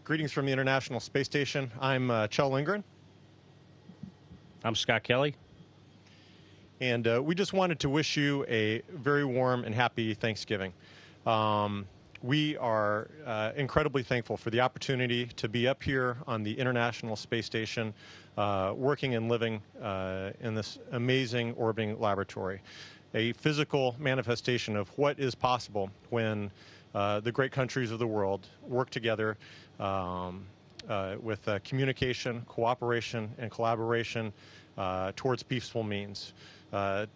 Greetings from the International Space Station. I'm Kjell Lindgren. I'm Scott Kelly. And we just wanted to wish you a very warm and happy Thanksgiving. We are incredibly thankful for the opportunity to be up here on the International Space Station, working and living in this amazing orbiting laboratory, a physical manifestation of what is possible when the great countries of the world work together with communication, cooperation, and collaboration towards peaceful means to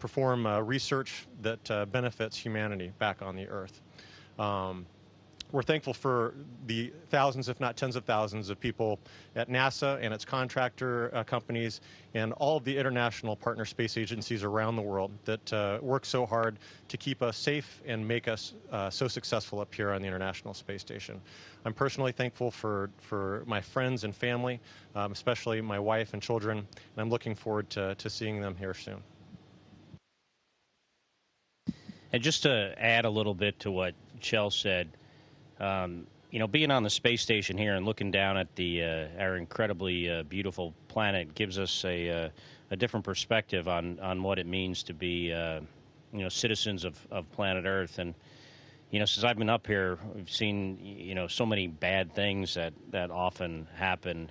perform research that benefits humanity back on the Earth. We're thankful for the thousands, if not tens of thousands, of people at NASA and its contractor companies and all of the international partner space agencies around the world that work so hard to keep us safe and make us so successful up here on the International Space Station. I'm personally thankful for my friends and family, especially my wife and children, and I'm looking forward to seeing them here soon. And just to add a little bit to what Kjell said, you know, being on the space station here and looking down at the our incredibly beautiful planet gives us a different perspective on what it means to be, you know, citizens of planet Earth. And, you know, since I've been up here, we've seen, you know, so many bad things that often happen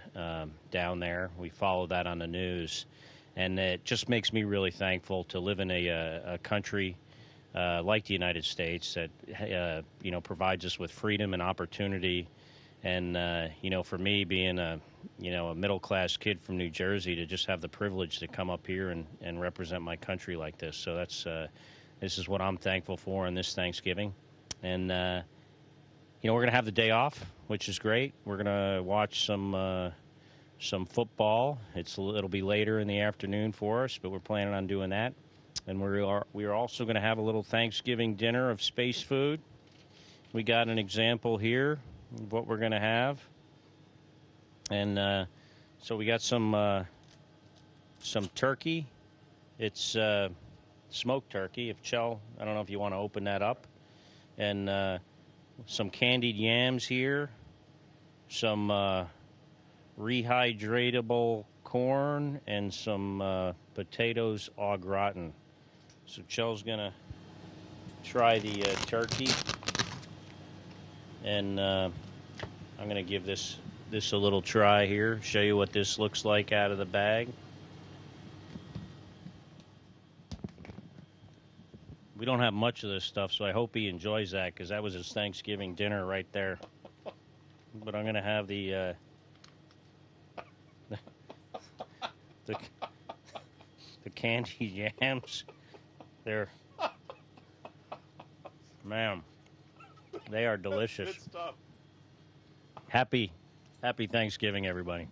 down there. We follow that on the news. And it just makes me really thankful to live in a country like the United States that you know, provides us with freedom and opportunity, and you know, for me being a middle-class kid from New Jersey, to just have the privilege to come up here and represent my country like this. So that's this is what I'm thankful for on this Thanksgiving, and you know, we're gonna have the day off, which is great. We're gonna watch some football. It'll be later in the afternoon for us, but we're planning on doing that. And we are also going to have a little Thanksgiving dinner of space food. We got an example here of what we're going to have. And so we got some turkey. It's smoked turkey. If Kjell, I don't know if you want to open that up. And some candied yams here. Some rehydratable corn and some potatoes au gratin. So Kjell's gonna try the turkey, and I'm gonna give this a little try here. Show you what this looks like out of the bag. We don't have much of this stuff, so I hope he enjoys that, because that was his Thanksgiving dinner right there. But I'm gonna have the candied yams. They're, man, they are delicious. Good stuff. Happy Thanksgiving, everybody.